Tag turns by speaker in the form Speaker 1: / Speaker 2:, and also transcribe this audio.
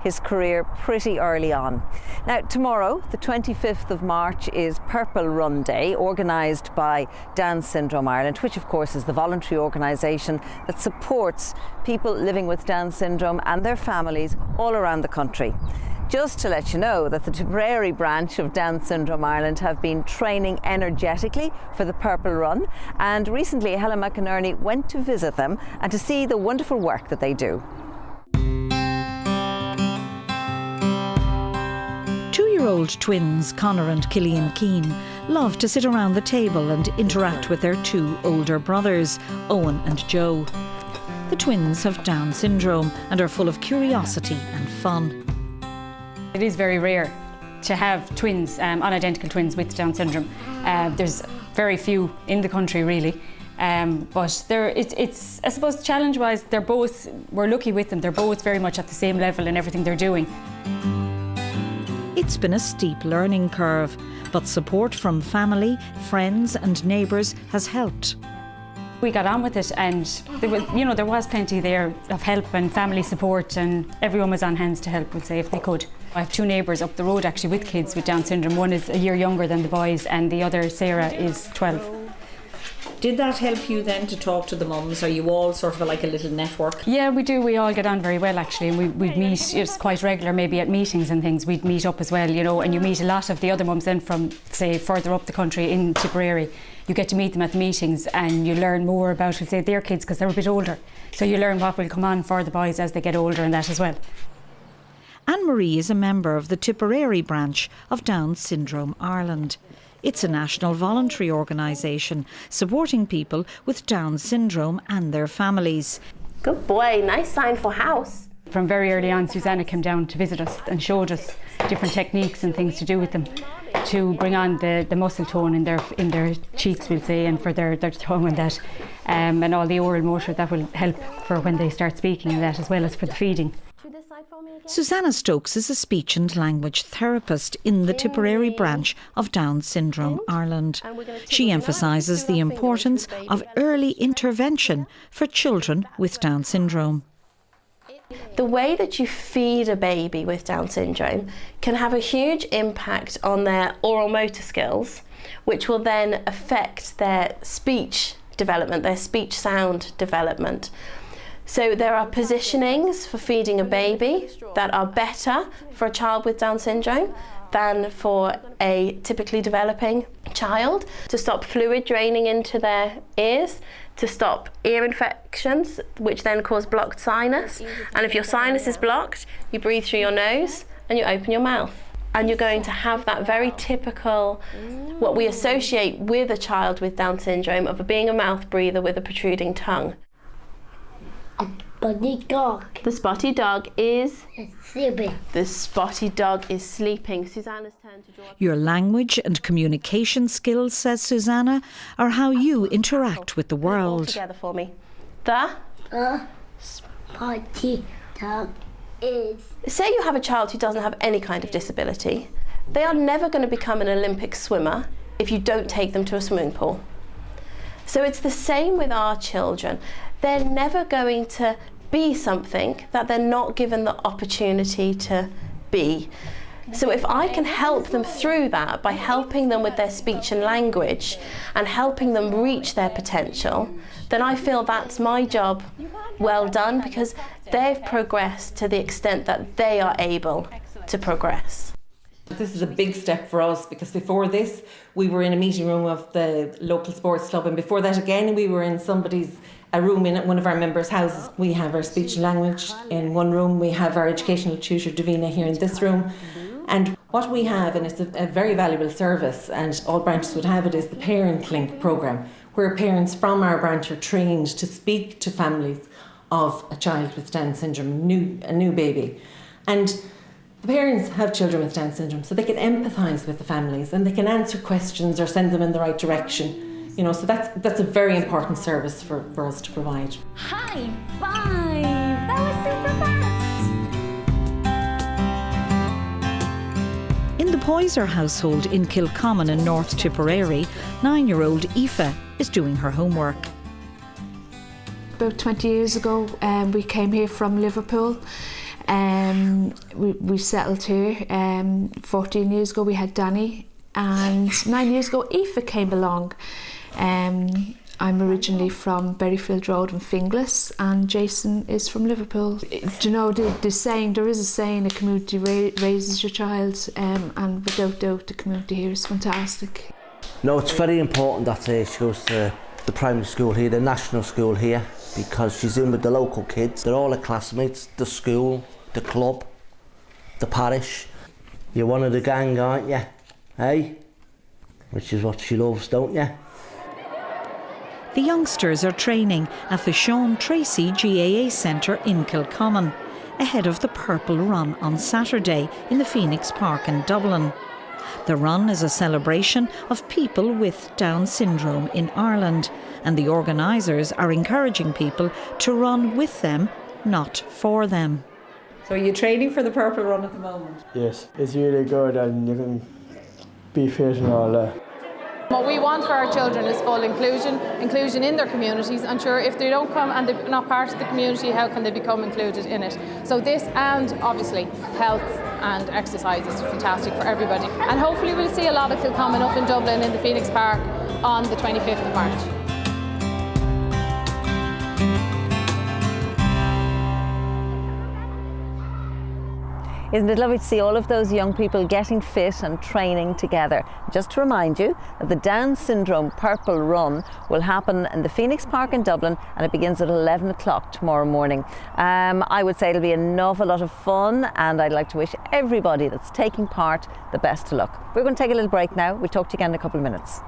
Speaker 1: his career pretty early on. Now tomorrow, the 25th of March, is Purple Run Day, organised by Down Syndrome Ireland, which of course is the voluntary organisation that supports people living with Down syndrome and their families all around the country. Just to let you know that the Tipperary Branch of Down Syndrome Ireland have been training energetically for the Purple Run, and recently Helen McInerney went to visit them and to see the wonderful work that they do.
Speaker 2: Two-year-old twins Conor and Cillian Keane love to sit around the table and interact with their two older brothers, Owen and Joe. The twins have Down syndrome and are full of curiosity and fun.
Speaker 3: It is very rare to have twins, unidentical twins with Down syndrome. There's very few in the country really, but it's I suppose challenge-wise, we're lucky with them, they're both very much at the same level in everything they're doing.
Speaker 2: It's been a steep learning curve, but support from family, friends and neighbours has helped.
Speaker 3: We got on with it, and there was plenty there of help and family support, and everyone was on hands to help, would say, if they could. I have two neighbours up the road actually with kids with Down syndrome. One is a year younger than the boys and the other, Sarah, is 12.
Speaker 4: Did that help you then to talk to the mums? Are you all sort of like a little network?
Speaker 3: Yeah, we do. We all get on very well actually, and we'd meet, it's quite regular maybe at meetings and things, we'd meet up as well, and you meet a lot of the other mums then from, say, further up the country in Tipperary. You get to meet them at the meetings and you learn more about, say, their kids because they're a bit older. So you learn what will come on for the boys as they get older and that as well.
Speaker 2: Anne-Marie is a member of the Tipperary Branch of Down Syndrome Ireland. It's a national voluntary organisation supporting people with Down syndrome and their families.
Speaker 5: Good boy, nice sign for house.
Speaker 3: From very early on, Susanna came down to visit us and showed us different techniques and things to do with them to bring on the muscle tone in their cheeks, we'll say, and for their tongue and that, and all the oral motor that will help for when they start speaking and that, as well as for the feeding.
Speaker 2: Susanna Stokes is a speech and language therapist in the Tipperary Branch of Down Syndrome Ireland. She emphasises the importance of early intervention for children with Down syndrome.
Speaker 5: The way that you feed a baby with Down syndrome can have a huge impact on their oral motor skills, which will then affect their speech development, their speech sound development. So there are positionings for feeding a baby that are better for a child with Down syndrome than for a typically developing child, to stop fluid draining into their ears, to stop ear infections, which then cause blocked sinus. And if your sinus is blocked, you breathe through your nose and you open your mouth. And you're going to have that very typical, what we associate with a child with Down syndrome, of being a mouth breather with a protruding tongue.
Speaker 6: A spotty dog.
Speaker 5: The spotty dog is
Speaker 6: sleeping.
Speaker 5: The spotty dog is sleeping. Susanna's turn to draw.
Speaker 2: Your language and communication skills, says Susanna, are how you interact with the world.
Speaker 5: All together for me. The
Speaker 6: spotty dog is.
Speaker 5: Say you have a child who doesn't have any kind of disability. They are never going to become an Olympic swimmer if you don't take them to a swimming pool. So it's the same with our children. They're never going to be something that they're not given the opportunity to be. So if I can help them through that by helping them with their speech and language and helping them reach their potential, then I feel that's my job well done, because they've progressed to the extent that they are able to progress.
Speaker 4: This is a big step for us, because before this we were in a meeting room of the local sports club, and before that again we were in a room in one of our members' houses. We have our speech and language in one room, we have our educational tutor Davina here in this room, and what we have, and it's a very valuable service and all branches would have it, is the Parent Link programme, where parents from our branch are trained to speak to families of a child with Down syndrome, a new baby. And the parents have children with Down syndrome, so they can empathise with the families and they can answer questions or send them in the right direction. So that's a very important service for us to provide.
Speaker 6: High five! That was super fast!
Speaker 2: In the Poyser household in Kilcommon in North Tipperary, 9-year-old Aoife is doing her homework.
Speaker 7: About 20 years ago, we came here from Liverpool. we settled here 14 years ago. We had Danny, and 9 years ago Aoife came along. I'm originally from Berryfield Road in Finglas, and Jason is from Liverpool. Do you know the saying, there is a saying, a community raises your child, and without doubt the community here is fantastic.
Speaker 8: No, it's very important that she goes to the primary school here, the national school here, because she's in with the local kids. They're all her classmates, the school, the club, the parish. You're one of the gang, aren't you? Hey? Which is what she loves, don't you?
Speaker 2: The youngsters are training at the Sean Tracy GAA Centre in Kilcommon, ahead of the Purple Run on Saturday in the Phoenix Park in Dublin. The run is a celebration of people with Down syndrome in Ireland, and the organisers are encouraging people to run with them, not for them.
Speaker 1: So are you training for the Purple Run at the moment?
Speaker 9: Yes, it's really good, and you can be fit and all that.
Speaker 10: What we want for our children is full inclusion in their communities, and sure, if they don't come and they're not part of the community, how can they become included in it? So this, and obviously health and exercise, is fantastic for everybody. And hopefully we'll see a lot of Kilcommon up in Dublin in the Phoenix Park on the 25th of March.
Speaker 1: Isn't it lovely to see all of those young people getting fit and training together? Just to remind you that the Down Syndrome Purple Run will happen in the Phoenix Park in Dublin, and it begins at 11 o'clock tomorrow morning. I would say it'll be an awful lot of fun, and I'd like to wish everybody that's taking part the best of luck. We're going to take a little break now. We'll talk to you again in a couple of minutes.